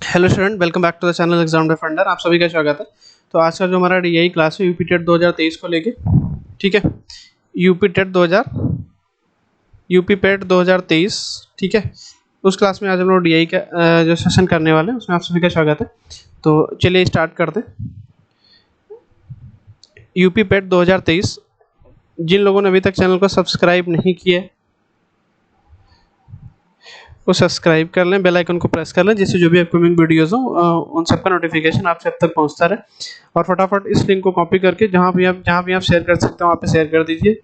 Hello student, welcome back to the channel exam defender. आप सभी का स्वागत है। तो आज का जो हमारा डीआई क्लास है यूपी टेट 2023 को लेके, ठीक है। यूपी टेट 2000 यूपी पेट 2023, ठीक है। उस क्लास में आज हम लोग डीआई का जो सेशन करने वाले हैं उसमें आप सभी का स्वागत है। तो चलिए स्टार्ट करते हैं। यूपी पेट 2023, जिन लोगों ने अभी तक चैनल को सब्सक्राइब नहीं किया है वो सब्सक्राइब कर लें, बेल आइकन को प्रेस कर लें, जिससे जो भी अपकमिंग वीडियोस हो उन सबका नोटिफिकेशन आप सब तक पहुंचता रहे। और फटाफट इस लिंक को कॉपी करके जहां भी आप शेयर कर सकते हो वहाँ पे शेयर कर दीजिए,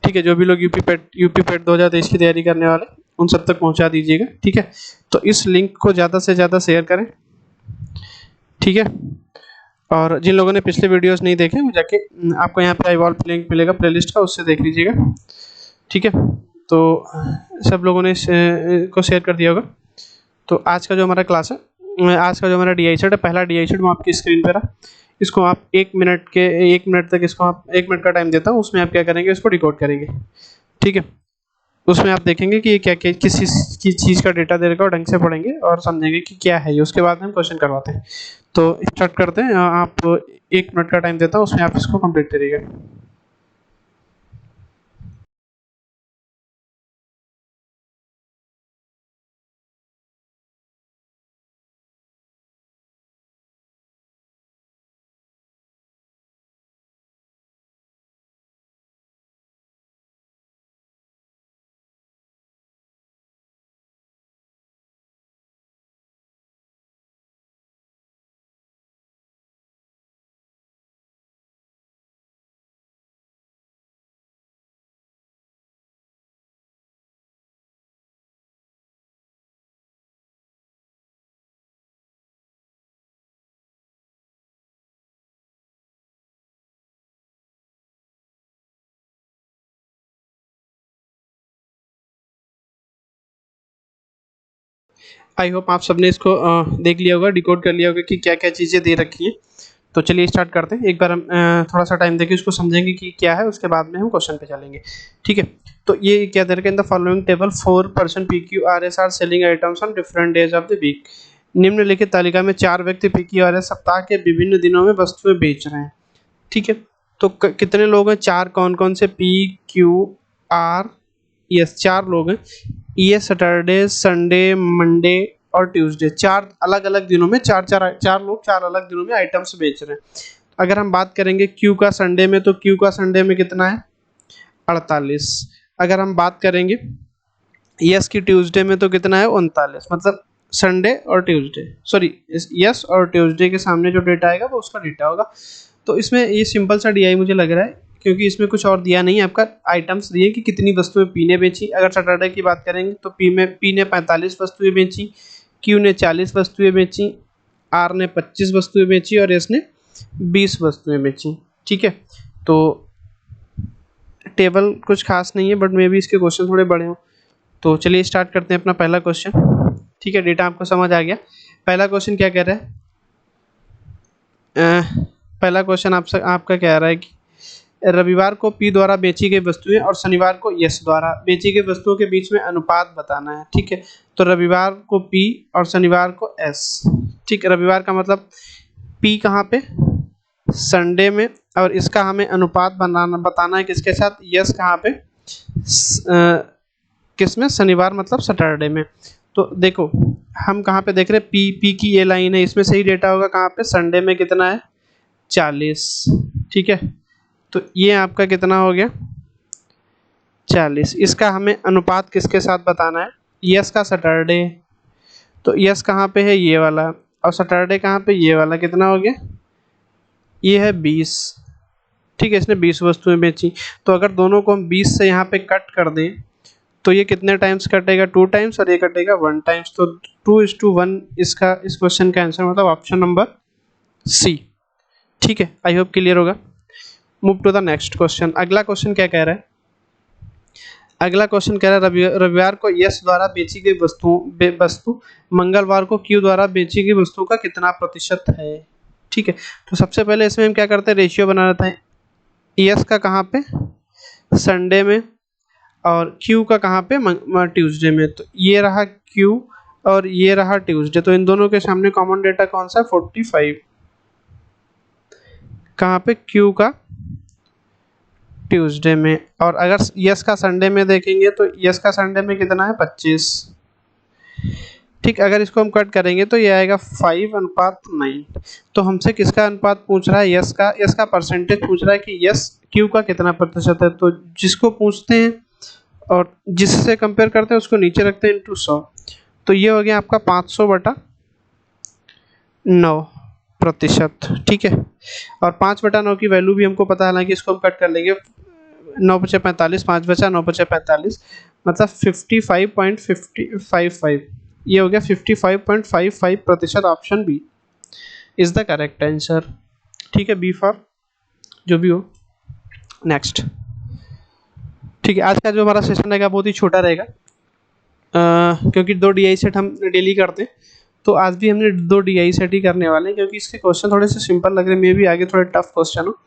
ठीक है। जो भी लोग यूपी पेट 2023 की तैयारी करने वाले उन सब तक पहुंचा दीजिएगा, ठीक है। तो इस लिंक को ज़्यादा से ज़्यादा शेयर करें, ठीक है। और जिन लोगों ने पिछले वीडियोस नहीं देखे वो जाके आपको यहाँ पे आई वॉल लिंक मिलेगा प्लेलिस्ट का, उससे देख लीजिएगा, ठीक है। तो सब लोगों ने को शेयर कर दिया होगा। तो आज का जो हमारा क्लास है, आज का जो हमारा डीआई सेट है, पहला डीआई सेट वो आपकी स्क्रीन पर रहा। इसको आप 1 मिनट तक, इसको आप 1 मिनट का टाइम देता हूँ, उसमें आप क्या करेंगे, इसको डिकोड करेंगे, ठीक है। उसमें आप देखेंगे कि ये क्या क्या किस चीज़ का डेटा दे रखा है और ढंग से पढ़ेंगे और समझेंगे कि क्या है ये। उसके बाद हम क्वेश्चन करवाते हैं। तो स्टार्ट करते हैं। आप 1 मिनट का टाइम देता हूँ, उसमें आप इसको कंप्लीट करिएगा। आई होप आप सबने इसको देख लिया होगा, डिकोड कर लिया होगा कि क्या क्या चीज़ें दे रखी हैं। तो चलिए स्टार्ट करते हैं। एक बार हम थोड़ा सा टाइम देके इसको समझेंगे कि क्या है, उसके बाद में हम क्वेश्चन पे चलेंगे, ठीक है। तो ये क्या दे रखा है, in the following table 4% PQRS are selling items on different days of the week. निम्नलिखित तालिका में 4 व्यक्ति PQRS सप्ताह के विभिन्न दिनों में वस्तुएं बेच रहे हैं, ठीक है। तो कितने लोग हैं, 4, कौन कौन से, PQR, यस 4 लोग हैं। ये सैटरडे, संडे, मंडे और ट्यूसडे, 4 अलग अलग दिनों में चार लोग 4 अलग दिनों में आइटम्स बेच रहे हैं। अगर हम बात करेंगे क्यू का संडे में, तो क्यू का संडे में कितना है, 48। अगर हम बात करेंगे यस की ट्यूसडे में, तो कितना है, 39। मतलब संडे और ट्यूसडे, सॉरी, यस और ट्यूसडे के सामने जो डेटा आएगा वो उसका डेटा होगा। तो इसमें ये सिंपल सा डीआई मुझे लग रहा है, क्योंकि इसमें कुछ और दिया नहीं है। आपका आइटम्स दिए कि कितनी वस्तुएं पी ने बेची। अगर सैटरडे की बात करेंगे तो पी ने 45 वस्तुएं बेची, क्यू ने 40 वस्तुएं बेची, आर ने 25 वस्तुएं बेची और एस ने 20 वस्तुएं बेची, ठीक है। तो टेबल कुछ खास नहीं है, बट मे भी इसके क्वेश्चन थोड़े बड़े हों। तो चलिए स्टार्ट करते हैं अपना पहला क्वेश्चन, ठीक है। डेटा आपको समझ आ गया। पहला क्वेश्चन क्या कह रहा है, पहला क्वेश्चन आपका कह रहा है कि रविवार को पी द्वारा बेची गई वस्तुएं और शनिवार को यस द्वारा बेची गई वस्तुओं के बीच में अनुपात बताना है, ठीक है। तो रविवार को पी और शनिवार को एस, ठीक है। रविवार का मतलब पी कहाँ पे, संडे में, और इसका हमें अनुपात बताना है किसके साथ, यस कहाँ पे, किस में, शनिवार मतलब सैटरडे में। तो देखो हम कहाँ पे देख रहे हैं, पी की ये लाइन है, इसमें सही डेटा होगा कहाँ पे, संडे में कितना है, 40, ठीक है। तो ये आपका कितना हो गया, 40। इसका हमें अनुपात किसके साथ बताना है, यस का सैटरडे। तो यस कहाँ पे है, ये वाला, और सैटरडे कहाँ पे, ये वाला। कितना हो गया, ये है 20, ठीक है। इसने 20 वस्तुएं बेची। तो अगर दोनों को हम 20 से यहाँ पे कट कर दें तो ये कितने टाइम्स कटेगा, 2 टाइम्स, और ये कटेगा 1 टाइम्स। तो 2:1 इसका, इस क्वेश्चन का आंसर मतलब ऑप्शन नंबर सी, ठीक है। आई होप क्लियर होगा। Move to the next question. अगला क्वेश्चन क्या कह रहा है, अगला क्वेश्चन कह रहा है रविवार को यस द्वारा बेची गई वस्तु मंगलवार को क्यू द्वारा बेची गई वस्तु का कितना प्रतिशत है, ठीक है। तो सबसे पहले इसमें हम क्या करते हैं, रेशियो बना लेते हैं। यस का कहाँ पे, संडे में, और क्यू का कहाँ पे, ट्यूसडे में। तो ये रहा क्यू और ये रहा ट्यूसडे, तो इन दोनों के सामने कॉमन डेटा कौन सा है? 45। कहाँ पे? क्यू का ट्यूसडे में। और अगर यस का संडे में देखेंगे तो यस का संडे में कितना है? 25। ठीक, अगर इसको हम कट करेंगे तो ये आएगा 5:9। तो हमसे किसका अनुपात पूछ रहा है? यस का। यस का परसेंटेज पूछ रहा है कि यस क्यू का कितना प्रतिशत है। तो जिसको पूछते हैं और जिससे कंपेयर करते हैं उसको नीचे रखते हैं इंटू 100। तो ये हो गया आपका 500/9%। ठीक है, और 5/9 की वैल्यू भी हमको पता है, हालांकि इसको हम कट कर लेंगे। 9 बचे 45, 5 बचा, 9 बचे 45, मतलब 55.55। ये हो गया 55.55%। Option B is the correct answer. ठीक है, बी फॉर जो भी हो। नेक्स्ट। ठीक है, आज का जो हमारा सेशन रहेगा बहुत ही छोटा रहेगा, क्योंकि 2 DI सेट हम डेली करते हैं, तो आज भी हमने 2 DI सेट ही करने वाले हैं, क्योंकि इसके क्वेश्चन थोड़े से सिंपल लग रहे हैं, मे भी आगे थोड़े टफ क्वेश्चन हो।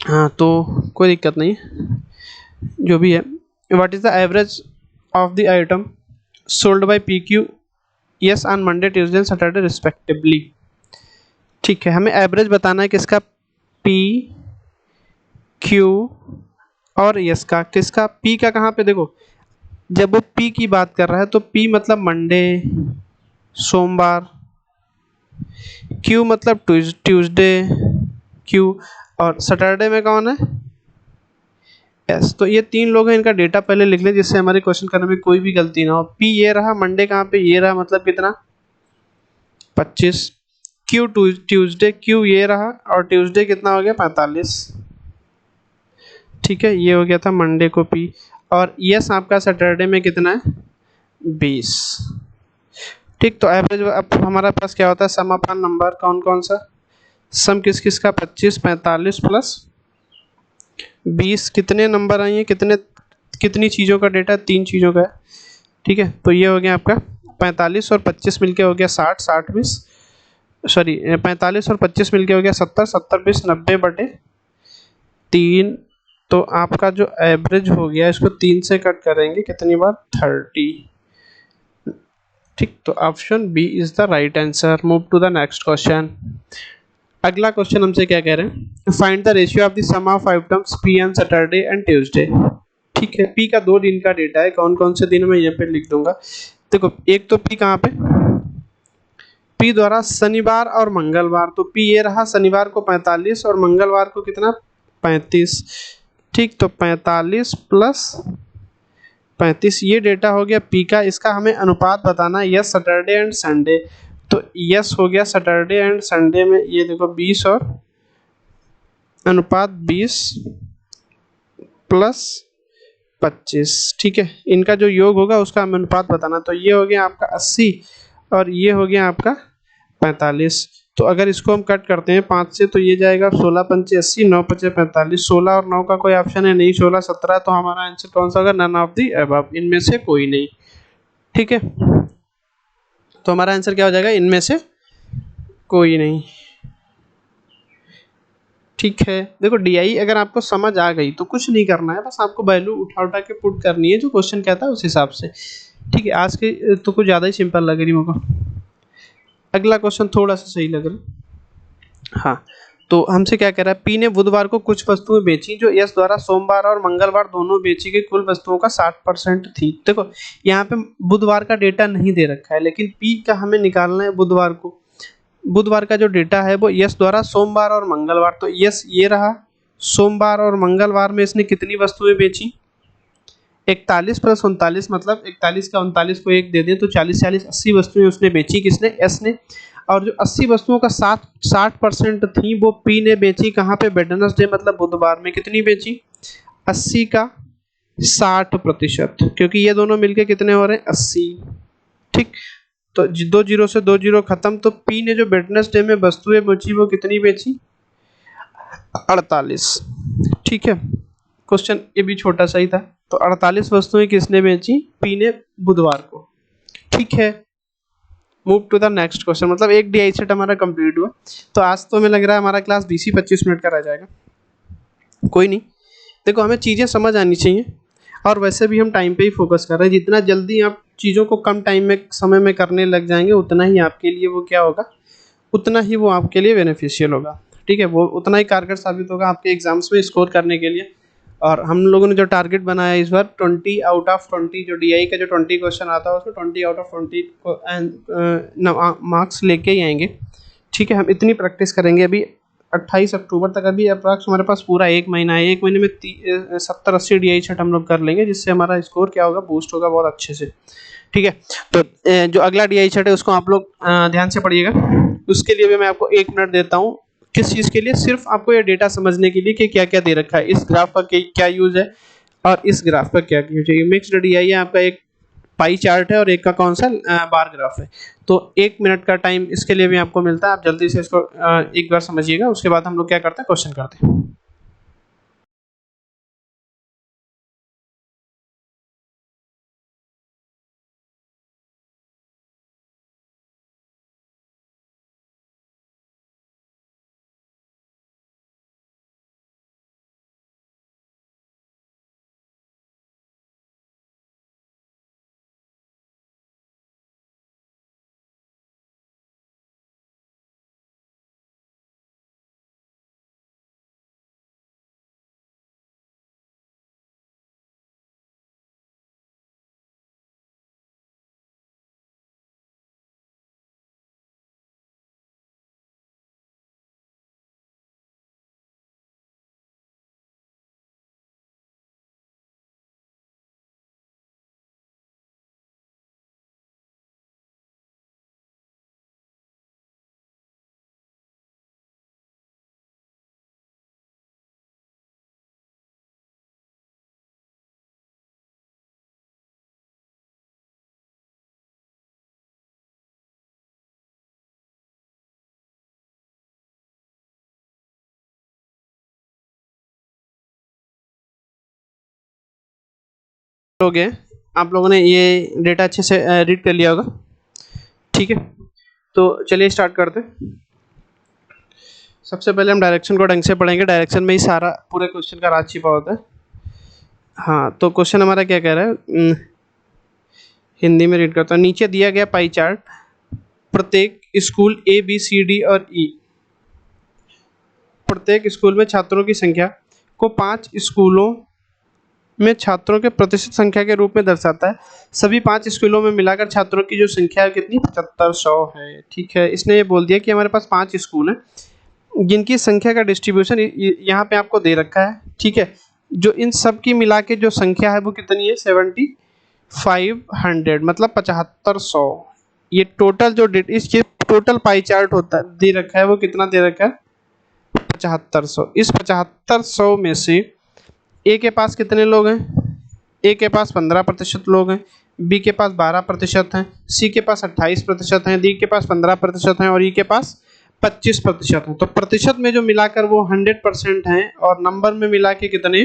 हाँ, तो कोई दिक्कत नहीं है, जो भी है। What is the average of the item sold by PQ yes on Monday, Tuesday and Saturday respectively. ठीक है, हमें एवरेज बताना है किसका? PQ और यस का। किसका? P का। कहाँ पे? देखो, जब वो P की बात कर रहा है तो P मतलब मंडे, सोमवार, Q मतलब ट्यूसडे, Q, और सैटरडे में कौन है? यस। तो ये 3 लोग हैं, इनका डेटा पहले लिख लें जिससे हमारे क्वेश्चन करने में कोई भी गलती ना हो। P ये रहा, मंडे कहाँ पे? ये रहा, मतलब कितना? 25। Q ट्यूसडे, Q ये रहा, और ट्यूसडे कितना हो गया? 45। ठीक है, ये हो गया था मंडे को P। और यस आपका सैटरडे में कितना है? 20। ठीक, तो एवरेज अब हमारा पास क्या होता है? सम अपॉन नंबर। कौन कौन सा सम? किस किस का? 25, 45 प्लस 20। कितने नंबर आए हैं? कितनी चीज़ों का डेटा? 3 चीज़ों का है। ठीक है, तो ये हो गया आपका 45 और 25 मिलके हो गया 60, 60 20, सॉरी 45 और 25 मिलके हो गया 70, 70 20 90/3। तो आपका जो एवरेज हो गया, इसको 3 से कट करेंगे कितनी बार? 30। ठीक, तो option B is the right answer. Move to the next question. अगला क्वेश्चन हमसे क्या कह रहे हैं? Find the ratio of the sum of items P on Saturday and Tuesday. ठीक है, P का 2 दिन का डेटा है। कौन कौन से दिन मैं यहाँ पे लिख दूंगा। देखो, एक तो P कहाँ पे? P द्वारा शनिवार और मंगलवार। तो P ये रहा, शनिवार को 45 और मंगलवार को कितना? 35। ठीक, तो 45 प्लस 35 ये डेटा हो गया P का। इसका हमें अनुपात बताना है, यस सैटरडे एंड संडे। तो यस हो गया सैटरडे एंड संडे में, ये देखो 20 और अनुपात 20 प्लस 25। ठीक है, इनका जो योग होगा उसका हमें अनुपात बताना। तो ये हो गया आपका 80 और ये हो गया आपका 45। तो अगर इसको हम कट करते हैं 5 से तो ये जाएगा 16 पंचे 80, 9 पचे 45। 16 और 9 का कोई ऑप्शन है नहीं, 16 17। तो हमारा आंसर कौन सा होगा? नन ऑफ दी अबव, इनमें से कोई नहीं। ठीक है, तो हमारा आंसर क्या हो जाएगा? इनमें से कोई नहीं। ठीक है, देखो DI अगर आपको समझ आ गई तो कुछ नहीं करना है, बस आपको वैल्यू उठा उठा के पुट करनी है जो क्वेश्चन कहता है उस हिसाब से। ठीक है, आज के तो कुछ ज़्यादा ही सिंपल लग रही मुझको। अगला क्वेश्चन थोड़ा सा सही लग रहा। हाँ, तो हमसे क्या कह रहा है? P ने बुधवार को कुछ वस्तुएं बेची जो यस द्वारा सोमवार और मंगलवार दोनों बेची गई कुल वस्तुओं का 60% थी। देखो, यहाँ पे बुधवार का डेटा नहीं दे रखा है, लेकिन P का हमें निकालना है बुधवार को। बुधवार का जो डेटा है वो यस द्वारा सोमवार और मंगलवार। तो यस ये रहा, सोमवार और मंगलवार में इसने कितनी वस्तुएं बेची? 41 प्लस 39, मतलब 41 का 39 को 1 दे दें तो 40 40 80 वस्तुएं उसने बेची। किसने? एस ने। और जो 80 वस्तुओं का 60% थी वो P ने बेची कहाँ पे? वेडनेसडे, मतलब बुधवार में। कितनी बेची? 80 का 60%, क्योंकि ये दोनों मिलके कितने हो रहे हैं? 80। ठीक, तो 2 जीरो से 2 जीरो खत्म। तो P ने जो वेडनेसडे में वस्तुएं बेची वो कितनी बेची? 48। ठीक है, क्वेश्चन ये भी छोटा सा ही था। तो 48 वस्तुएं किसने बेची? P ने बुधवार को। ठीक है, move to the next question. मतलब एक DI सेट हमारा कंप्लीट हुआ। तो आज तो हमें लग रहा है हमारा क्लास 20 ही 25 मिनट का रह जाएगा। कोई नहीं, देखो हमें चीज़ें समझ आनी चाहिए, और वैसे भी हम टाइम पे ही फोकस कर रहे हैं। जितना जल्दी आप चीज़ों को कम टाइम में समय में करने लग जाएंगे उतना ही आपके लिए वो क्या होगा, उतना ही वो आपके लिए बेनिफिशियल होगा। ठीक है, वो उतना ही कारगर साबित होगा आपके एग्जाम्स में स्कोर करने के लिए। और हम लोगों ने जो टारगेट बनाया इस बार 20 आउट ऑफ 20, जो डीआई का जो 20 क्वेश्चन आता है उसमें 20 आउट ऑफ 20 मार्क्स लेके ही आएंगे। ठीक है, हम इतनी प्रैक्टिस करेंगे। अभी 28 अक्टूबर तक अभी अप्रॉक्स हमारे पास पूरा 1 महीना है। 1 महीने में 70-80 डीआई सेट हम लोग कर लेंगे, जिससे हमारा स्कोर क्या होगा, बूस्ट होगा बहुत अच्छे से। ठीक है, तो जो अगला डीआई सेट है उसको आप लोग ध्यान से पढ़िएगा। उसके लिए भी मैं आपको 1 मिनट देता हूँ। किस चीज़ के लिए, सिर्फ आपको ये डेटा समझने के लिए कि क्या क्या दे रखा है, इस ग्राफ का क्या यूज है और इस ग्राफ का क्या यूज है। मिक्स्ड डीआई है आपका, एक पाई चार्ट है और एक का कौन सा बार ग्राफ है। तो 1 मिनट का टाइम इसके लिए भी आपको मिलता है। आप जल्दी से इसको एक बार समझिएगा, उसके बाद हम लोग क्या करते हैं, क्वेश्चन करते हैं। हो गए, आप लोगों ने ये डेटा अच्छे से रीड कर लिया होगा। ठीक है, तो चलिए स्टार्ट करते हैं। सबसे पहले हम डायरेक्शन को ढंग से पढ़ेंगे। डायरेक्शन में ही सारा पूरे क्वेश्चन का राज छिपा होता है। हाँ, तो क्वेश्चन हमारा क्या कह रहा है, हिंदी में रीड करता हूँ। नीचे दिया गया पाई चार्ट प्रत्येक school A B C D और ई, प्रत्येक स्कूल में छात्रों की संख्या को 5 स्कूलों में छात्रों के प्रतिशत संख्या के रूप में दर्शाता है। सभी 5 स्कूलों में मिलाकर छात्रों की जो संख्या है कितनी, 7500 है। ठीक है, इसने ये बोल दिया कि हमारे पास 5 स्कूल हैं जिनकी संख्या का डिस्ट्रीब्यूशन यहाँ पे आपको दे रखा है। ठीक है, जो इन सब की मिला के जो संख्या है वो कितनी है, 7500, मतलब 7500। ये टोटल जो इसके टोटल पाई चार्ट होता है दे रखा है वो कितना दे रखा है, 7500। इस 7500 में से ए के पास कितने लोग हैं, ए के पास 15% लोग हैं, बी के पास 12% हैं, सी के पास 28% हैं, डी के पास 15% हैं और ई के पास 25% हैं। तो प्रतिशत में जो मिलाकर वो 100% हैं और नंबर में मिला के कितने,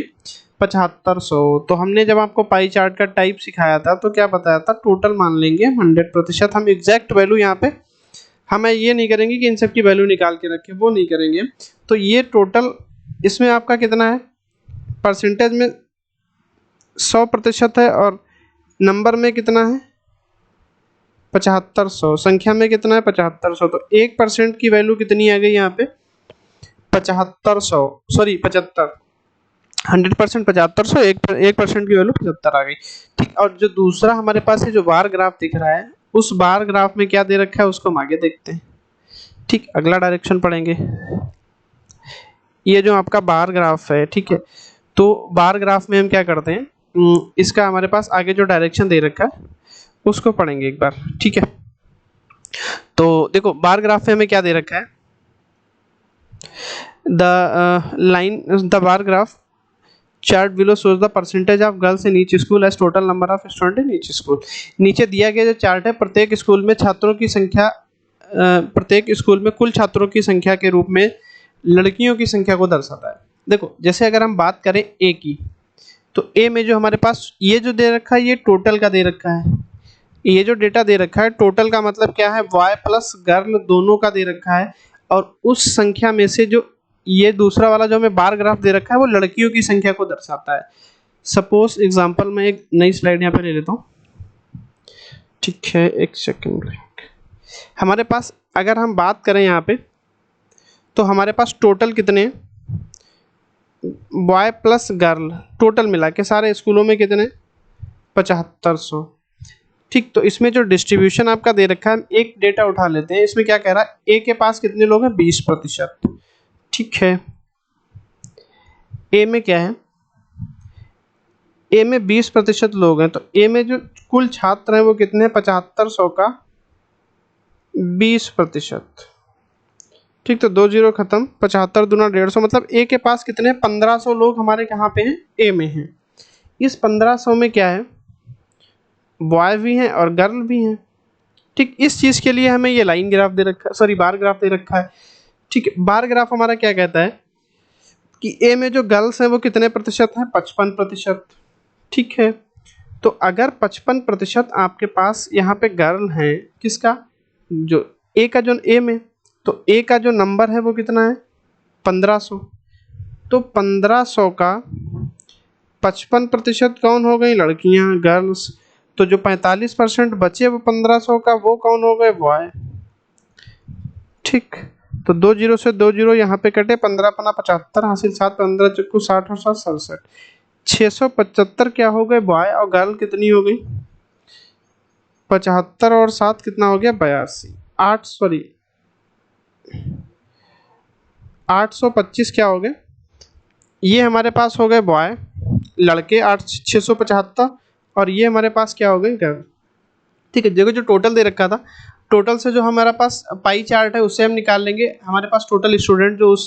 7500। तो हमने जब आपको पाई चार्ट का टाइप सिखाया था तो क्या बताया था, टोटल मान लेंगे 100%। हम एग्जैक्ट वैल्यू यहाँ पे हमें ये नहीं करेंगे कि इन सब की वैल्यू निकाल के रखें, वो नहीं करेंगे। तो ये टोटल इसमें आपका कितना है, परसेंटेज में 100% है और नंबर में कितना है, 7500, संख्या में कितना है, 7500। तो 1% की वैल्यू कितनी आ गई यहाँ पे, 7500, सॉरी 75, 100% 7500, 1% की वैल्यू 75 आ गई। ठीक, और जो दूसरा हमारे पास है जो बार ग्राफ दिख रहा है, उस बार ग्राफ में क्या दे रखा है उसको हम आगे देखते हैं। ठीक, अगला डायरेक्शन पढ़ेंगे। ये जो आपका बार ग्राफ है, ठीक है, तो बार ग्राफ में हम क्या करते हैं, इसका हमारे पास आगे जो डायरेक्शन दे रखा है उसको पढ़ेंगे एक बार। ठीक है, तो देखो बार ग्राफ में हमें क्या दे रखा है, the bar graph chart below shows the percentage of girls in each school as total number of student in each school. नीचे दिया गया जो चार्ट है प्रत्येक स्कूल में छात्रों की संख्या, प्रत्येक स्कूल में कुल छात्रों की संख्या के रूप में लड़कियों की संख्या को दर्शाता है। देखो जैसे अगर हम बात करें ए की, तो ए में जो हमारे पास ये जो दे रखा है ये टोटल का दे रखा है। ये जो डेटा दे रखा है टोटल का मतलब क्या है, बॉय प्लस गर्ल दोनों का दे रखा है। और उस संख्या में से जो ये दूसरा वाला जो हमें बार ग्राफ दे रखा है वो लड़कियों की संख्या को दर्शाता है। सपोज एग्जांपल मैं एक नई स्लाइड यहाँ पे ले लेता हूँ। ठीक है, एक सेकंड। हमारे पास अगर हम बात करें यहाँ पे, तो हमारे पास टोटल कितने, बॉय प्लस गर्ल टोटल मिला के सारे स्कूलों में कितने, 7500। ठीक, तो इसमें जो डिस्ट्रीब्यूशन आपका दे रखा है, एक डेटा उठा लेते हैं। इसमें क्या कह रहा है, ए के पास कितने लोग हैं, 20%। ठीक है, ए में क्या है, ए में 20% लोग हैं, तो ए में जो कुल छात्र हैं वो कितने हैं, 7500 का 20%। ठीक, तो 2 जीरो खत्म, 75 दूना 150, मतलब ए के पास कितने, 1500 लोग हमारे कहाँ पे हैं, ए में हैं। इस 1500 में क्या है, बॉय भी हैं और गर्ल भी हैं। ठीक, इस चीज़ के लिए हमें ये लाइन ग्राफ दे रखा है, सॉरी बार ग्राफ दे रखा है। ठीक है, बार ग्राफ हमारा क्या कहता है कि ए में जो गर्ल्स हैं वो कितने प्रतिशत हैं, 55%। ठीक है, तो अगर 55% आपके पास यहाँ पे गर्ल हैं, किसका, जो ए का, जो ए में, तो ए का जो नंबर है वो कितना है, 1500। तो 1500 का 55% कौन हो गई, लड़कियां, गर्ल्स। तो जो 45% बचे वो 1500 का, वो कौन हो गए, बॉय। ठीक, तो 2 जीरो से 2 जीरो यहाँ पे कटे, 15 पना 75 हासिल, 7 15 चक्कू 60 और 7 67, 675 क्या हो गए, बॉय। और गर्ल कितनी हो गई, 75 और 7 कितना हो गया, 82। 825 क्या हो गए, ये हमारे पास हो गए बॉय, लड़के 675, और ये हमारे पास क्या हो गए, गर्ल। ठीक है, देखो जो टोटल दे रखा था, टोटल से जो हमारा पास पाई चार्ट है उससे हम निकाल लेंगे हमारे पास टोटल स्टूडेंट जो उस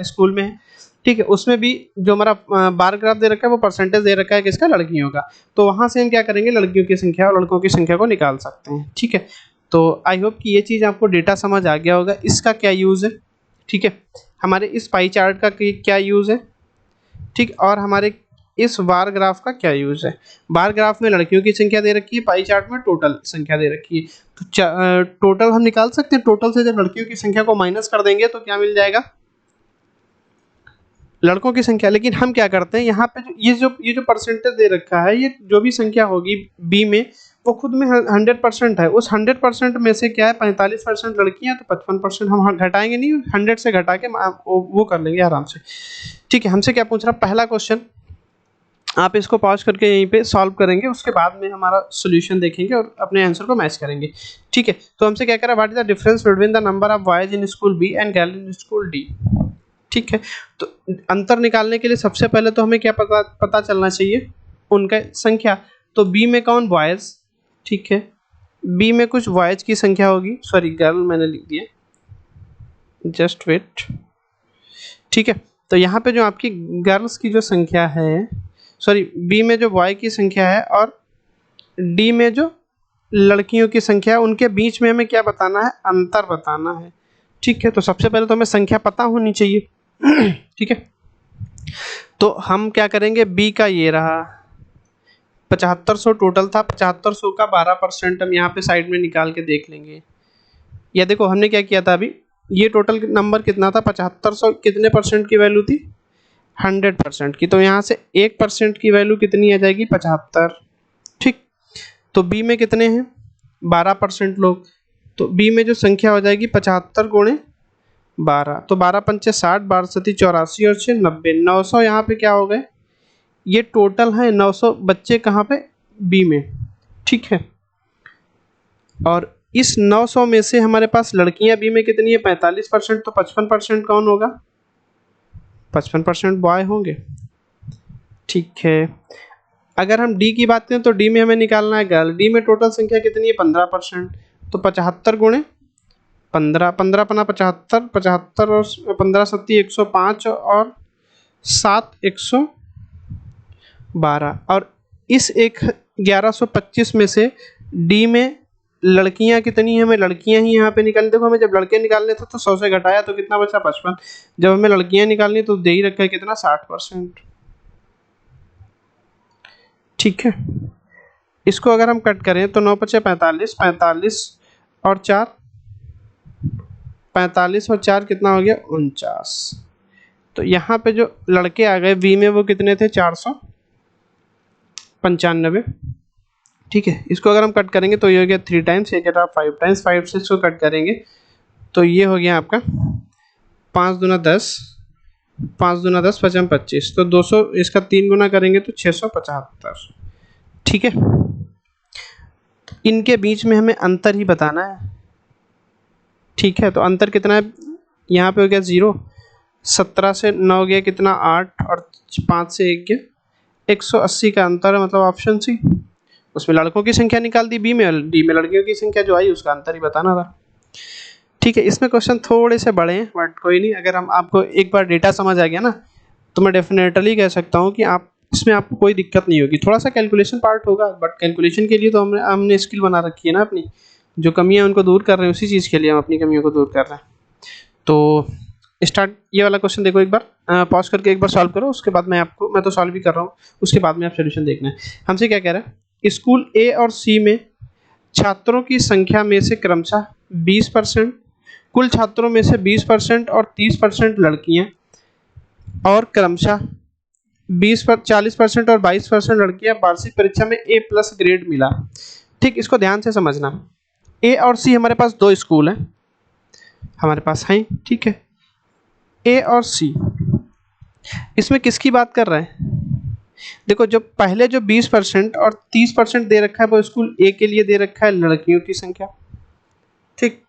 स्कूल में है। ठीक है, उसमें भी जो हमारा बार ग्राफ दे रखा है वो परसेंटेज दे रखा है किसका, लड़कियों का। तो वहाँ से हम क्या करेंगे, लड़कियों की संख्या और लड़कों की संख्या को निकाल सकते हैं। ठीक है, तो आई होप कि ये चीज़ आपको डेटा समझ आ गया होगा, इसका क्या यूज़ है। ठीक है, हमारे इस पाई चार्ट का क्या यूज़ है। ठीक, और हमारे इस बार ग्राफ का क्या यूज़ है। बार ग्राफ में लड़कियों की संख्या दे रखी है, पाई चार्ट में टोटल संख्या दे रखी है। तो टोटल हम निकाल सकते हैं, टोटल से जब लड़कियों की संख्या को माइनस कर देंगे तो क्या मिल जाएगा, लड़कों की संख्या। लेकिन हम क्या करते हैं, यहाँ पे ये जो परसेंटेज दे रखा है, ये जो भी संख्या होगी बी में, वो खुद में 100% है। उस 100% में से क्या है, 45% लड़कियां, तो 55% हम घटाएंगे नहीं, 100 से घटा के वो कर लेंगे आराम से। ठीक है, हमसे क्या पूछ रहा, पहला क्वेश्चन आप इसको पॉज करके यहीं पे सॉल्व करेंगे, उसके बाद में हमारा सोल्यूशन देखेंगे और अपने आंसर को मैच करेंगे। ठीक है, तो हमसे क्या कह रहा है, what is the difference between the number of boys in school B and girl in school D. ठीक है, तो अंतर निकालने के लिए सबसे पहले तो हमें क्या पता चलना चाहिए, उनका संख्या। तो बी में कौन, बॉयज। ठीक है, बी में कुछ बॉयज की संख्या होगी, सॉरी गर्ल मैंने लिख दिया, जस्ट वेट। ठीक है, तो यहाँ पे जो आपकी गर्ल्स की जो संख्या है, सॉरी बी में जो बॉय की संख्या है और डी में जो लड़कियों की संख्या है, उनके बीच में हमें क्या बताना है, अंतर बताना है। ठीक है, तो सबसे पहले तो हमें संख्या पता होनी चाहिए। ठीक है, तो हम क्या करेंगे, बी का ये रहा 7500 टोटल था, 7500 का 12% हम यहाँ पे साइड में निकाल के देख लेंगे। या देखो हमने क्या किया था अभी, ये टोटल नंबर कितना था, 7500 कितने परसेंट की वैल्यू थी, 100% की। तो यहाँ से 1% की वैल्यू कितनी आ जाएगी, 75। ठीक, तो बी में कितने हैं, 12% लोग, तो बी में जो संख्या हो जाएगी 75 गुणे 12, तो 12 पंचे 60, 12 सती 84 और 6 90, 900 यहाँ पे क्या हो गए, ये टोटल है 900 बच्चे कहाँ पे, बी में। ठीक है, और इस 900 में से हमारे पास लड़कियां बी में कितनी है, 45%, तो 55% कौन होगा, 55% बॉय होंगे। ठीक है, अगर हम डी की बात करें तो डी में हमें निकालना है गर्ल। डी में टोटल संख्या कितनी है, 15%, तो 75 गुणे 15, 15 पना 75, 75 और 15 सत्ती 105 और 7 112, और इस 1125 में से डी में लड़कियां कितनी हैं, हमें लड़कियां ही यहाँ पे निकालनी। देखो हमें जब लड़के निकालने थे तो 100 से घटाया तो कितना बचा, 55। जब हमें लड़कियां निकालनी तो दे ही रखा है कितना, 60%। ठीक है, इसको अगर हम कट करें तो 9 बचे 45, 45 और 4, 45 और 4 कितना हो गया, 49। तो यहाँ पे जो लड़के आ गए बी में वो कितने थे, 495। ठीक है, इसको अगर हम कट करेंगे तो ये हो गया 3 टाइम्स, ये क्या 5 टाइम्स, 5 से इसको कट करेंगे तो ये हो गया आपका 5 दूना 10, 5 दूना 10 पचम 25, तो 200 इसका 3 गुना करेंगे तो 675। ठीक है, इनके बीच में हमें अंतर ही बताना है। ठीक है, तो अंतर कितना है, यहाँ पे हो गया 0, 17 से 9 गया कितना 8, और 5 से 1 गया 180 का अंतर है, मतलब ऑप्शन सी। उसमें लड़कों की संख्या निकाल दी, डी में लड़कियों की संख्या जो आई उसका अंतर ही बताना था। ठीक है, इसमें क्वेश्चन थोड़े से बड़े हैं बट कोई नहीं, अगर हम आपको एक बार डेटा समझ आ गया ना तो मैं डेफिनेटली कह सकता हूँ कि आप इसमें आपको कोई दिक्कत नहीं होगी। थोड़ा सा कैलकुलेशन पार्ट होगा बट कैलकुलेशन के लिए तो हमने स्किल बना रखी है ना अपनी, जो कमियां उनको दूर कर रहे हैं उसी चीज़ के लिए हम अपनी कमियों को दूर कर रहे हैं। तो स्टार्ट, ये वाला क्वेश्चन देखो, एक बार पॉज करके एक बार सॉल्व करो, उसके बाद मैं तो सॉल्व भी कर रहा हूँ, उसके बाद में आप सोल्यूशन देखना है। हमसे क्या कह रहा है, स्कूल ए और सी में छात्रों की संख्या में से क्रमशः 20%, कुल छात्रों में से 20% और 30% लड़कियां, और क्रमशः 40% और 22% लड़कियां वार्षिक परीक्षा में A+ ग्रेड मिला। ठीक, इसको ध्यान से समझना। ए और सी हमारे पास 2 स्कूल हैं हमारे पास हैं। ठीक है, ए और सी, इसमें किसकी बात कर रहे हैं, देखो जो पहले जो 20% और 30% दे रखा है वो स्कूल ए के लिए दे रखा है लड़कियों की संख्या। ठीक,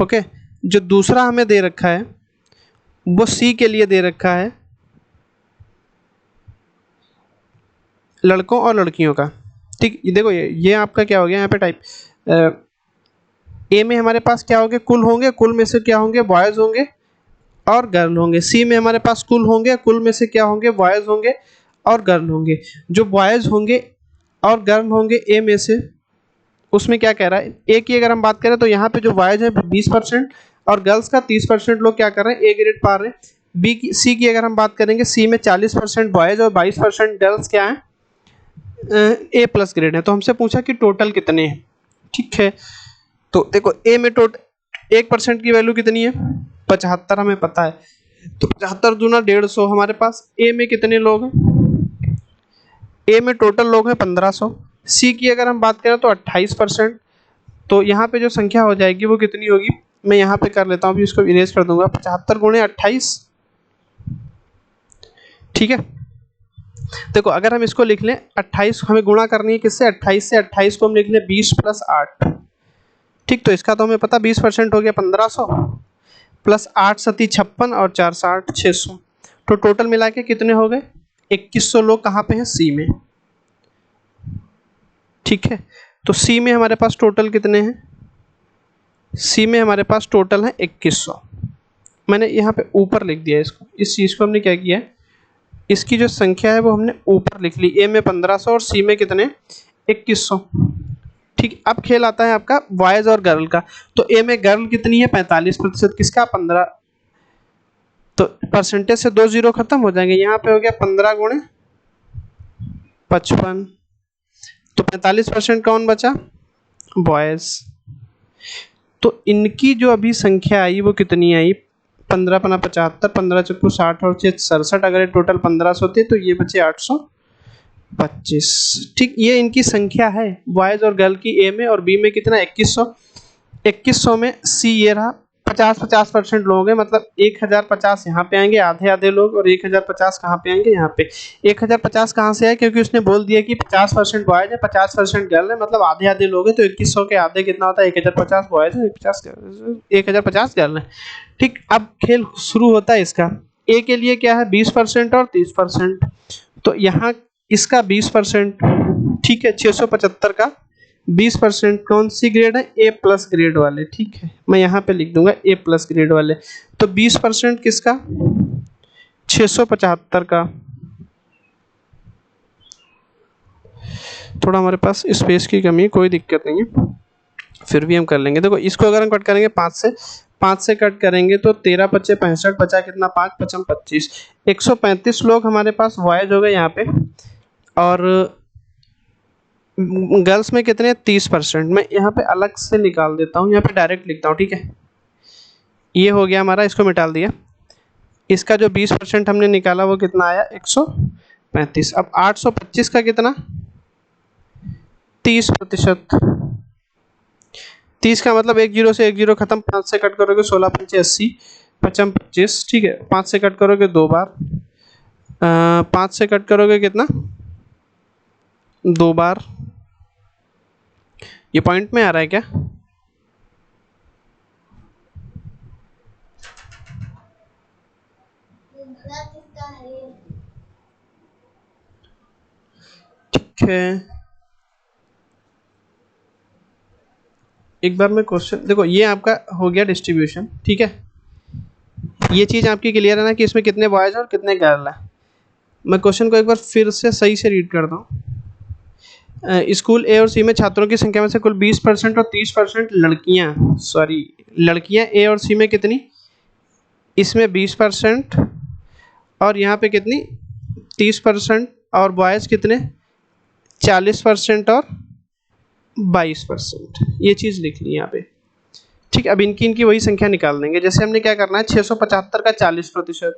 ओके, जो दूसरा हमें दे रखा है वो सी के लिए दे रखा है लड़कों और लड़कियों का। ठीक, ये देखो, ये आपका क्या हो गया यहाँ पे टाइप, ए में हमारे पास क्या होंगे, कुल होंगे, कुल में से क्या होंगे, बॉयज़ होंगे और गर्ल होंगे। सी में हमारे पास कुल होंगे, कुल में से क्या होंगे, बॉयज़ होंगे और गर्ल होंगे। जो बॉयज़ होंगे और गर्ल होंगे ए में से, उसमें क्या कह रहा है, ए की अगर हम बात करें तो यहाँ पे जो बॉयज़ है 20% और गर्ल्स का 30% लोग क्या कर रहे हैं, ए ग्रेड पा रहे हैं। सी की अगर हम बात करेंगे, सी में 40% बॉयज़ और 22% गर्ल्स क्या हैं, A+ ग्रेड है। तो हमसे पूछा कि टोटल कितने हैं। ठीक है, तो देखो ए में टोटल 1% की वैल्यू कितनी है, 75 हमें पता है, तो 75 दूना 150 हमारे पास। ए में कितने लोग हैं, ए में टोटल लोग हैं 1500। सी की अगर हम बात करें तो 28%, तो यहाँ पे जो संख्या हो जाएगी वो कितनी होगी, मैं यहाँ पे कर लेता हूँ, अभी इसको इरेज कर दूंगा, 75 गुणे 28। ठीक है, देखो अगर हम इसको लिख लें 28, हमें गुणा करनी है किससे, 28 से। 28 को हम लिख लें 20 + 8। ठीक, तो इसका तो हमें पता 20% हो गया 1500 प्लस 8 सती 56 और 4 60 600, तो टोटल मिला के कितने हो गए, 2100 लोग कहाँ पे हैं, सी में। ठीक है, तो सी में हमारे पास टोटल कितने हैं, सी में हमारे पास टोटल है 2100। मैंने यहाँ पे ऊपर लिख दिया इसको, इस चीज़ को हमने क्या किया है, इसकी जो संख्या है वो हमने ऊपर लिख ली, ए में 1500 और सी में कितने 2100। ठीक, अब खेल आता है आपका बॉयज़ और गर्ल का। तो ए में गर्ल कितनी है 45%, किसका 15, तो परसेंटेज से 2 0 खत्म हो जाएंगे, यहाँ पे हो गया 15 गुणे 55, तो 45% कौन बचा, बॉयज़। तो इनकी जो अभी संख्या आई वो कितनी आई, 15 × 75, 15 × 60 और 6 67, अगर टोटल 1500 थे तो ये बचे 825। ठीक, ये इनकी संख्या है बॉयज़ और गर्ल की, ए में, और बी में कितना 2100। 2100 में सी ये रहा, 50% लोग हैं, मतलब 1050 यहाँ पे आएंगे आधे आधे लोग, और 1050 कहाँ पे आएंगे, यहाँ पे। 1050 कहाँ से आए, क्योंकि उसने बोल दिया कि 50% बॉयज़ है 50% गर्ल है, मतलब आधे आधे लोग हैं, तो 2100 के आधे कितना होता है, 1050 बॉयज़ है 1050 गर्ल है। ठीक, अब खेल शुरू होता है इसका। ए के लिए क्या है 20% और 30%, तो यहाँ इसका 20%, ठीक है, 675 का 20% कौन सी ग्रेड है, A+ ग्रेड वाले। ठीक है, मैं यहाँ पे लिख दूंगा A+ ग्रेड वाले। तो 20% किसका, 675 का। थोड़ा हमारे पास स्पेस की कमी है, कोई दिक्कत नहीं है, फिर भी हम कर लेंगे। देखो इसको अगर हम कट करेंगे 5 से कट करेंगे तो 13 × 5 = 65, बचा कितना 5 × 5 = 25। 135 लोग हमारे पास बॉयज़ हो गए यहाँ पे, और गर्ल्स में कितने 30%। मैं यहाँ पे अलग से निकाल देता हूँ, यहाँ पे डायरेक्ट लिखता हूँ। ठीक है, ये हो गया हमारा, इसको मिटाल दिया। इसका जो 20% हमने निकाला वो कितना आया 135। अब 825 का कितना 30%। 30 का मतलब एक जीरो से एक जीरो खत्म, 5 से कट करोगे 16 पंचे 80, 55 25, ठीक है। 5 से कट करोगे 2 बार, 5 से कट करोगे कितना, 2 बार। ये पॉइंट में आ रहा है क्या? ठीक है, एक बार मैं क्वेश्चन देखो, ये आपका हो गया डिस्ट्रीब्यूशन, ठीक है। ये चीज आपकी क्लियर है ना कि इसमें कितने बॉयज और कितने गर्ल है। मैं क्वेश्चन को एक बार फिर से सही से रीड करता हूँ। स्कूल ए और सी में छात्रों की संख्या में से कुल 20% और 30% लड़कियां, सॉरी लड़कियां ए और सी में कितनी, इसमें 20% और यहाँ पे कितनी 30%, और बॉयज़ कितने 40% और 22%। ये चीज़ लिख ली यहाँ पे, ठीक। अब इनकी इनकी वही संख्या निकाल देंगे। जैसे हमने क्या करना है, 675 का 40%,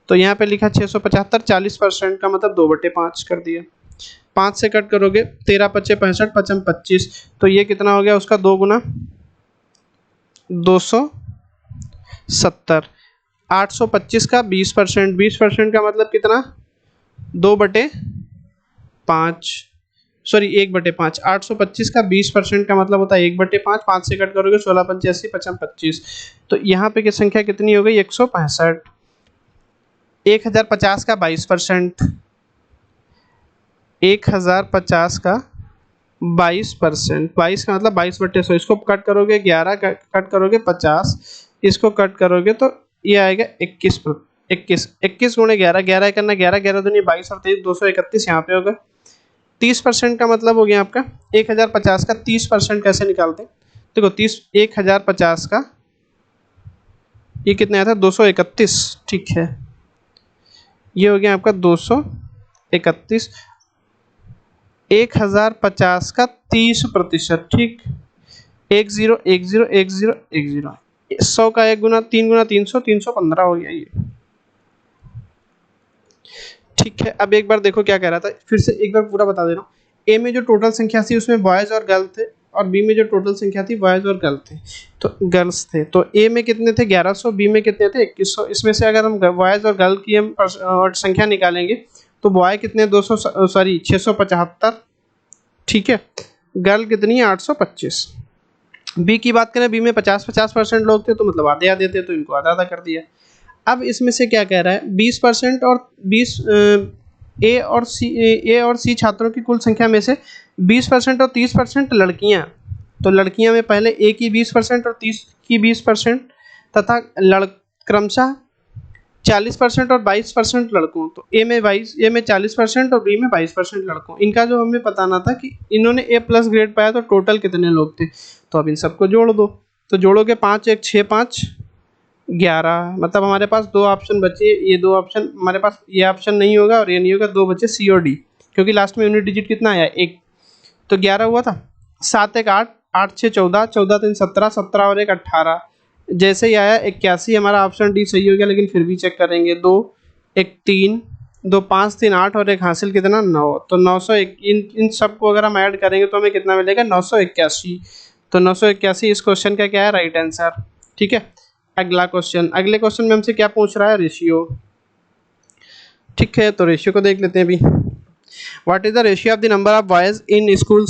तो यहाँ पे लिखा 675 40% का मतलब 2/5 कर दिया। 5 से कट करोगे 13 पच्चे 65, 55 25, तो ये कितना हो गया उसका 2 गुना 270। 825 का 20%, 20% का मतलब कितना 2/5, सॉरी 1/5। 825 का 20% का मतलब होता है 1/5। 5 से कट करोगे 16 पंचे 80, 55 25, तो यहाँ पे की संख्या कितनी हो गई 165। 1050 का 22%, 1050 का 22%, 22 का मतलब 22/100, इसको कट करोगे 11, कट करोगे 50, इसको कट करोगे तो ये आएगा 21 21 गुणे 11, 11 करना 11, 11 दूनी 22 और 23 231 यहाँ पे होगा। 30% का मतलब हो गया आपका 1050 का 30% कैसे निकालते हैं, देखो 30 1050 का ये कितने आता है 231, ठीक है। ये हो गया आपका 231। 1050 का 30%, ठीक। 10 10 10 10 10, 100 का 1 गुना 3 गुना 300, 315 हो गया ये, ठीक है। अब एक बार देखो क्या कह रहा था, फिर से एक बार पूरा बता दे रहा हूँ। ए में जो टोटल संख्या थी उसमें बॉयज़ और गर्ल थे, और बी में जो टोटल संख्या थी बॉयज़ और गर्ल थे, तो गर्ल्स थे। तो ए में कितने थे 1100, बी में कितने थे 2100। इसमें से अगर हम बॉयज़ और गर्ल की हम संख्या निकालेंगे तो बॉय कितने 200, सॉरी 675, ठीक है। गर्ल कितनी है 825। बी की बात करें, बी में 50% लोग थे, तो मतलब आधे आधे थे, तो इनको आधा आधा कर दिया। अब इसमें से क्या कह रहा है 20% और 20 ए और सी छात्रों की कुल संख्या में से 20% और 30% लड़कियां, तो लड़कियां में पहले ए की 20% और 30 की 20% तथा क्रमशः 40% और 22% लड़कों, तो ए में 40% और बी में 22% लड़कों। इनका जो हमें बताना था कि इन्होंने ए प्लस ग्रेड पाया तो टोटल कितने लोग थे, तो अब इन सबको जोड़ दो। तो जोड़ोगे 5 1 6 5 11, मतलब हमारे पास 2 ऑप्शन बचे। ये 2 ऑप्शन हमारे पास, ये ऑप्शन नहीं होगा और ये नहीं होगा, 2 बचे सी और डी, क्योंकि लास्ट में यूनिट डिजिट कितना आया 1, तो 11 हुआ था। 7 1 8, 8 6 14, 14 3 17, 17 और 1 18, जैसे ही आया 81, हमारा ऑप्शन डी सही हो गया। लेकिन फिर भी चेक करेंगे, 2 1 3, 2 5 3 8 और एक हासिल कितना 9, तो 901। इन सबको अगर हम ऐड करेंगे तो हमें कितना मिलेगा 981। तो 981 इस क्वेश्चन का क्या है राइट आंसर, ठीक है। अगला क्वेश्चन, अगले क्वेश्चन में हमसे क्या पूछ रहा है रेशियो, ठीक है। तो रेशियो को देख लेते हैं अभी। What is the ratio of the number of boys in school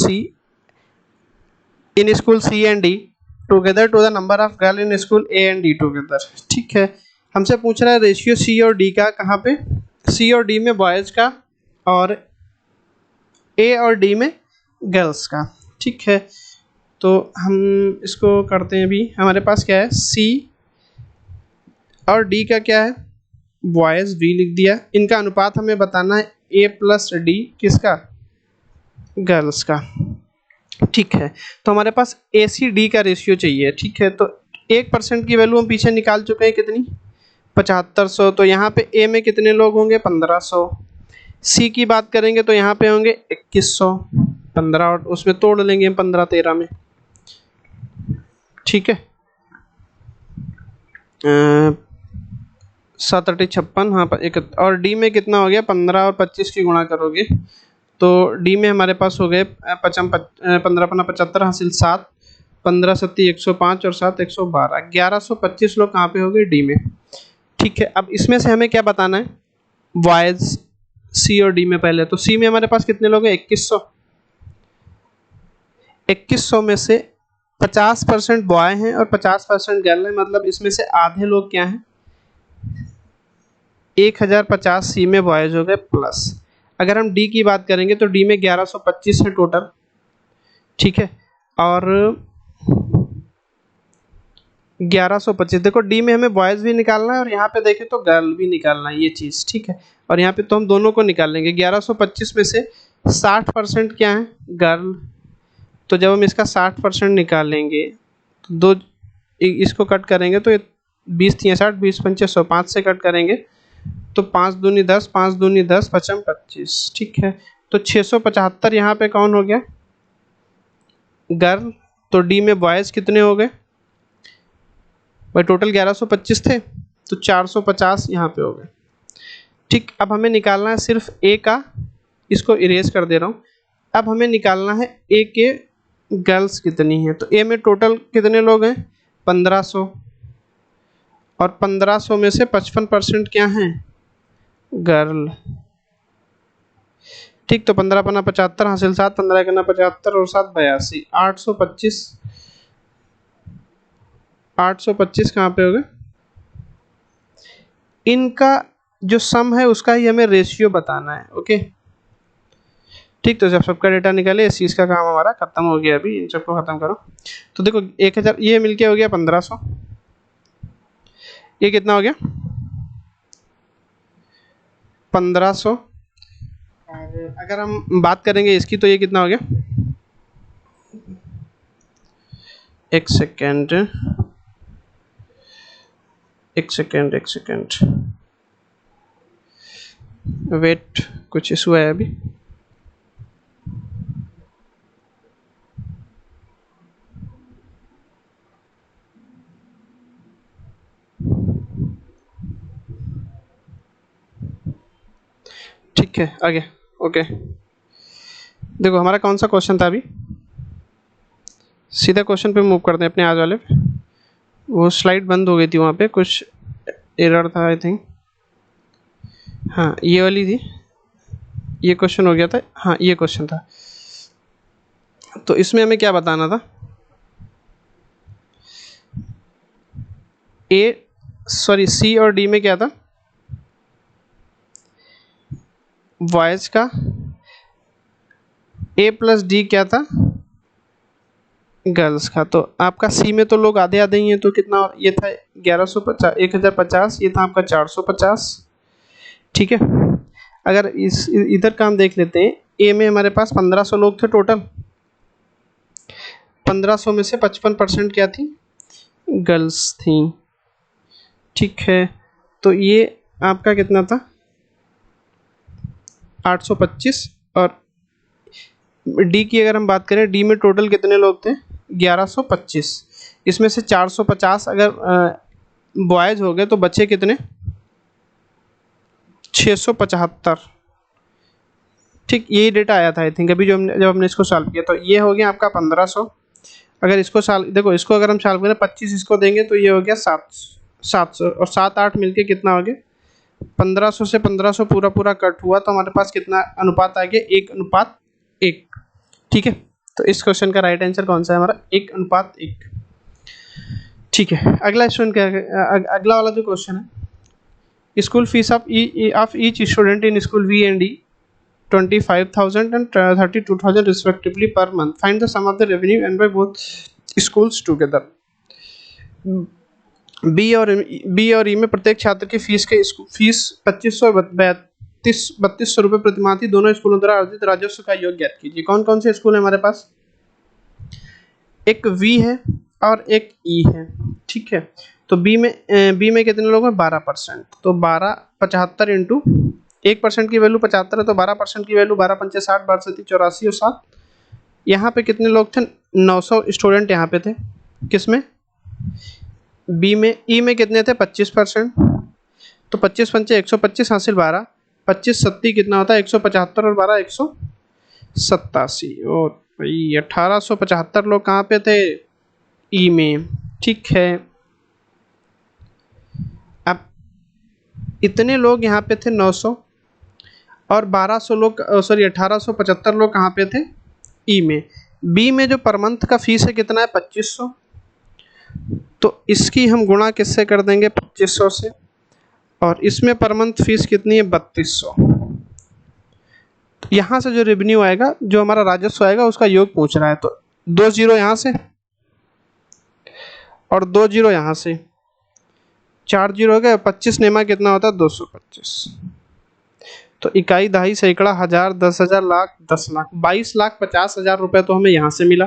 C and D together to the number of girl in school A and D together, ठीक है। हमसे पूछ रहा है रेशियो सी और डी का, कहाँ पे, सी और डी में बॉयज का और ए और डी में गर्ल्स का, ठीक है। तो हम इसको करते हैं अभी। हमारे पास क्या है सी और डी का क्या है बॉयज, डी लिख दिया। इनका अनुपात हमें बताना है ए प्लस डी, किसका, गर्ल्स का, ठीक है। तो हमारे पास ए सी डी का रेशियो चाहिए, ठीक है। तो 1% की वैल्यू हम पीछे निकाल चुके हैं, कितनी 7500, तो यहाँ पे ए में कितने लोग होंगे 1500। सी की बात करेंगे तो यहाँ पे होंगे 2100, 15 और उसमें तोड़ लेंगे 15 13 में, ठीक है। 7 8 56, हाँ एक, और डी में कितना हो गया 15 और 25 की गुणा करोगे तो डी में हमारे पास हो गए 15×75 हासिल 7, 15×7 105 और 7 112, 1125 लोग कहाँ पे हो गए? डी में। ठीक है, अब इसमें से हमें क्या बताना है? बॉयज सी और डी में पहले। तो सी में हमारे पास कितने लोग हैं? 2100। 2100 में से 50% बॉय हैं और 50% गर्ल है, मतलब इसमें से आधे लोग क्या हैं? 1050 सी में बॉयज हो गए प्लस। अगर हम डी की बात करेंगे तो डी में 1125 है टोटल। ठीक है, और 1125, देखो डी में हमें बॉयज भी निकालना है और यहाँ पे देखें तो गर्ल भी निकालना है, ये चीज़ ठीक है। और यहाँ पे तो हम दोनों को निकाल लेंगे। 1125 में से 60% क्या है? गर्ल। तो जब हम इसका 60% निकालेंगे तो दो इसको कट करेंगे तो ये 20 थी 60, 20 पंचे 100, 5 से कट करेंगे तो 5 दूनी 10, 5 दूनी 10, 5 25। ठीक है, तो 675 यहाँ पे कौन हो गया? गर्ल। तो डी में बॉयज़ कितने हो गए भाई? टोटल 1125 थे तो 450 यहाँ पे हो गए। ठीक, अब हमें निकालना है सिर्फ ए का, इसको इरेज कर दे रहा हूँ। अब हमें निकालना है ए के गर्ल्स कितनी है। तो ए में टोटल कितने लोग हैं? 1500, और 1500 में से 55% क्या हैं? गर्ल। ठीक, तो 15×75 हासिल 7, 15×75 और 7 82, 825 कहाँ पे हो गए? इनका जो सम है उसका ही हमें रेशियो बताना है। ओके, ठीक, तो जब सबका डेटा निकाले इस चीज़ का काम हमारा खत्म हो गया। अभी इन सबको खत्म करो। तो देखो 1000 ये मिलके हो गया 1500, ये कितना हो गया? 1500। और अगर हम बात करेंगे इसकी तो ये कितना हो गया? एक सेकेंड, वेट, कुछ इशू है अभी। ठीक है, आगे। ओके, देखो हमारा कौन सा क्वेश्चन था अभी? सीधा क्वेश्चन पे मूव करते हैं अपने आज वाले पे। वो स्लाइड बंद हो गई थी, वहाँ पे कुछ एरर था आई थिंक। हाँ, ये वाली थी, ये क्वेश्चन हो गया था। हाँ, ये क्वेश्चन था। तो इसमें हमें क्या बताना था? सी और डी में क्या था? बॉयज का। ए प्लस डी क्या था? गर्ल्स का। तो आपका सी में तो लोग आधे आधे ही हैं, तो कितना? ये था 1150, 1050, ये था आपका 450। ठीक है, अगर इस इधर का हम देख लेते हैं। ए में हमारे पास 1500 लोग थे टोटल। 1500 में से 55% क्या थी? गर्ल्स थी। ठीक है, तो ये आपका कितना था? 825। और डी की अगर हम बात करें, डी में टोटल कितने लोग थे? 1125। इसमें से 450 अगर बॉयज़ हो गए तो बचे कितने? 675। ठीक, यही डेटा आया था आई थिंक अभी जब हमने इसको सॉल्व किया। तो ये हो गया आपका 1500। अगर इसको देखो इसको अगर हम सॉल्व करें 25 इसको देंगे तो ये हो गया 700 और 7 8 मिलके कितना हो गया? 1500 से 1500 पूरा कट हुआ तो हमारे पास कितना अनुपात आ गया? 1:1। ठीक है, तो इस क्वेश्चन का राइट आंसर कौन सा है हमारा? 1:1। ठीक है, अगला स्टूडेंट क्या है? अगला वाला जो क्वेश्चन है, school fees of each student in school V and D 25,000 and 32,000 respectively per month. Find the sum of the revenue earned by both schools together. B और ई में प्रत्येक छात्र की फीस 2500 और 3200 रुपये प्रतिमाह थी। दोनों स्कूलों द्वारा अर्जित राजस्व का योग ज्ञात कीजिए। कौन कौन से स्कूल है हमारे पास? एक वी है और एक ई है। ठीक है, तो बी में कितने लोग हैं? 12%। तो 12 75 इंटू 1% की वैल्यू 75 है तो 12% की वैल्यू 12 पंचे 60, 12 सती 84 और 7। यहाँ पे कितने लोग थे? 900 स्टूडेंट यहाँ पे थे। किसमें? बी में। ई में कितने थे? 25%। तो 25 पंचे 125 हासिल 12, 25 सत्ती कितना होता है? 175 और 12 100। 87। ओ भाई 1875 लोग कहाँ पे थे? ई में। ठीक है, अब इतने लोग यहाँ पे थे 900, और 1200 लोग, सॉरी 1875 लोग कहाँ पे थे? ई में। बी में जो पर मंथ का फीस है कितना है? 2500। तो इसकी हम गुणा किससे कर देंगे? 2500 से। और इसमें पर मंथ फीस कितनी है? 3200। यहाँ से जो रेवेन्यू आएगा, जो हमारा राजस्व आएगा, उसका योग पूछ रहा है। तो 2 जीरो यहाँ से और 2 जीरो यहाँ से, 4 जीरो हो गए। 25 नेमा कितना होता है? 225। तो इकाई, दहाई, सैकड़ा, हजार, 10,000, लाख, 10 लाख, 22,50,000 रुपये तो हमें यहाँ से मिला।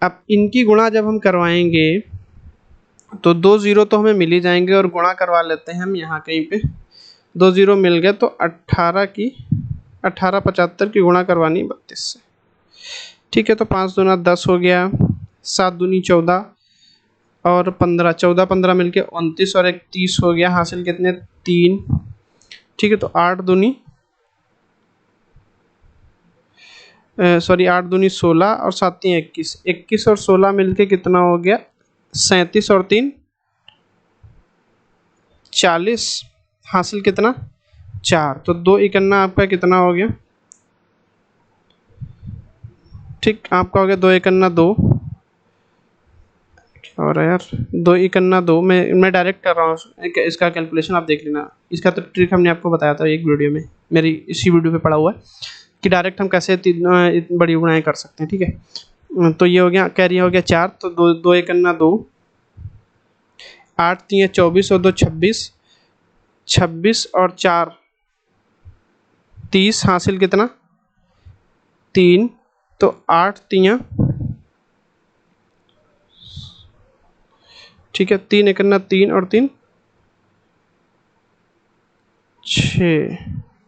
अब इनकी गुणा जब हम करवाएंगे तो 2 जीरो तो हमें मिल ही जाएंगे, और गुणा करवा लेते हैं हम यहाँ कहीं पे। 2 जीरो मिल गए तो 1875 की गुणा करवानी 32 से। ठीक है, तो 5 दूना 10 हो गया, 7 दूनी 14 और 15, 14 15 मिलके 29 और 31 हो गया। हासिल कितने? 3। ठीक है, तो 8 दूनी 16 और 7 3 21, 21 और 16 मिलके कितना हो गया? 37 और 3 40। हासिल कितना? 4। तो 2 इकन्ना आपका कितना हो गया? ठीक, आपका हो गया 2 इकन्ना 2। क्या हो रहा है यार? 2 इकन्ना 2। मैं डायरेक्ट कर रहा हूँ इसका कैलकुलेशन, आप देख लेना। इसका तो ट्रिक हमने आपको बताया था एक वीडियो में, मेरी इसी वीडियो पे पड़ा हुआ है कि डायरेक्ट हम कैसे इतनी बड़ी गुणाएं कर सकते हैं। ठीक है, तो ये हो गया, कैरी हो गया 4। तो 2 इकन्ना 2, 8 3 24 और 2 26, 26 और 4 30। हासिल कितना? 3। तो 8 3, ठीक है, 3 इकन्ना 3 और 3 6।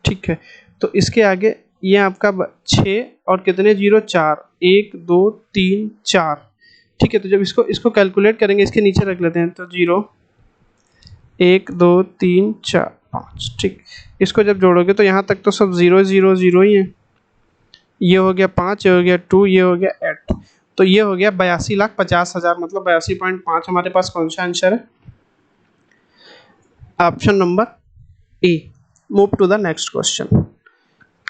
ठीक है, तो इसके आगे ये आपका 6 और कितने जीरो? 4, 1 2 3 4। ठीक है, तो जब इसको कैलकुलेट करेंगे, इसके नीचे रख लेते हैं। तो 0 1 2 3 4 5। ठीक, इसको जब जोड़ोगे तो यहाँ तक तो सब 0 0 0 ही है। ये हो गया 5, ये हो गया 2, ये हो गया 8। तो ये हो गया 82,50,000, मतलब 82.5 हमारे पास कौन सा आंसर है? Option number A. Move to the next question.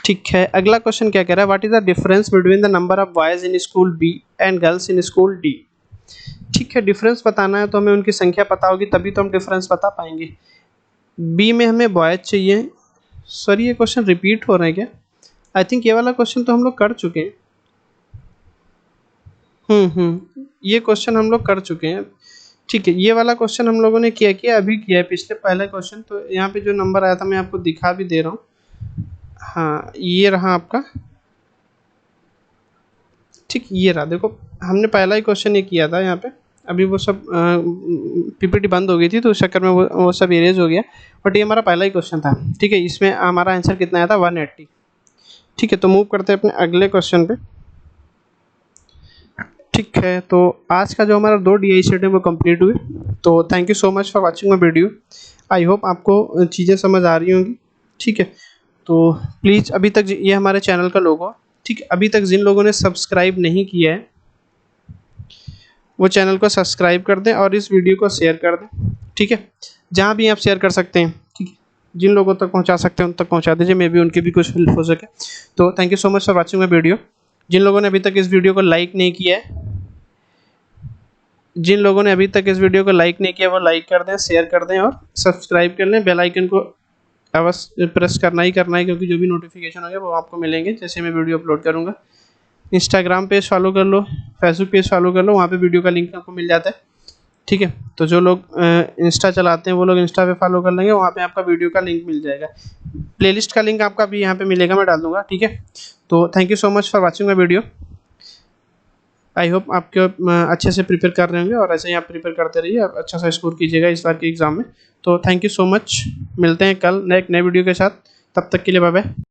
ठीक है, अगला क्वेश्चन क्या कह रहा है? What is the difference between the number of boys in school B and girls in school D? ठीक है, डिफरेंस बताना है तो हमें उनकी संख्या पता होगी, तभी तो हम डिफरेंस बता पाएंगे। बी में हमें बॉयज चाहिए। सॉरी, ये क्वेश्चन रिपीट हो रहे हैं क्या? आई थिंक ये वाला क्वेश्चन तो हम लोग कर चुके हैं। ये क्वेश्चन हम लोग कर चुके हैं। ठीक है, ये वाला क्वेश्चन हम लोगों ने अभी किया है, पिछले पहला क्वेश्चन। तो यहाँ पे जो नंबर आया था मैं आपको दिखा भी दे रहा हूँ। हाँ, ये रहा आपका। ठीक, ये रहा, देखो हमने पहला ही क्वेश्चन ये किया था यहाँ पे। अभी वो सब पीपीटी बंद हो गई थी तो उस चक्कर में वो सब इरेज हो गया, बट ये हमारा पहला ही क्वेश्चन था। ठीक है, इसमें हमारा आंसर कितना आया था? 180। ठीक है, तो मूव करते हैं अपने अगले क्वेश्चन पे। ठीक है, तो आज का जो हमारा 2 DI सेट है वो कंप्लीट हुए। तो thank you so much for watching my video. I hope आपको चीज़ें समझ आ रही होंगी। ठीक है, तो प्लीज़ अभी तक, ये हमारे चैनल का लोगो, ठीक है, अभी तक जिन लोगों ने सब्सक्राइब नहीं किया है वो चैनल को सब्सक्राइब कर दें और इस वीडियो को शेयर कर दें। ठीक है, जहाँ भी आप शेयर कर सकते हैं। ठीक है, जिन लोगों तक पहुँचा सकते हैं उन तक पहुँचा दीजिए, मे बी उनकी भी कुछ हेल्प हो सके। तो thank you so much for watching my video. जिन लोगों ने अभी तक इस वीडियो को लाइक नहीं किया है, जिन लोगों ने अभी तक इस वीडियो को लाइक नहीं किया वो लाइक कर दें, शेयर कर दें और सब्सक्राइब कर लें। बेल आइकन को अवश्य प्रेस करना ही करना है, क्योंकि जो भी नोटिफिकेशन होगा वो आपको मिलेंगे जैसे मैं वीडियो अपलोड करूँगा। इंस्टाग्राम पेज फॉलो कर लो, फेसबुक पेज फॉलो कर लो, वहाँ पे वीडियो का लिंक आपको मिल जाता है। ठीक है, तो जो लोग इंस्टा चलाते हैं वो लोग इंस्टा पे फॉलो कर लेंगे, वहाँ पे आपका वीडियो का लिंक मिल जाएगा। प्लेलिस्ट का लिंक आपका भी यहाँ पे मिलेगा, मैं डाल दूँगा। ठीक है, तो thank you so much for watching my video. I hope आपके अच्छे से प्रिपेयर कर रहे होंगे और ऐसे ही आप प्रिपेयर करते रहिए, आप अच्छा सा स्कोर कीजिएगा इस बार के एग्ज़ाम में। तो थैंक यू सो मच, मिलते हैं कल नए वीडियो के साथ, तब तक के लिए बाय बाय।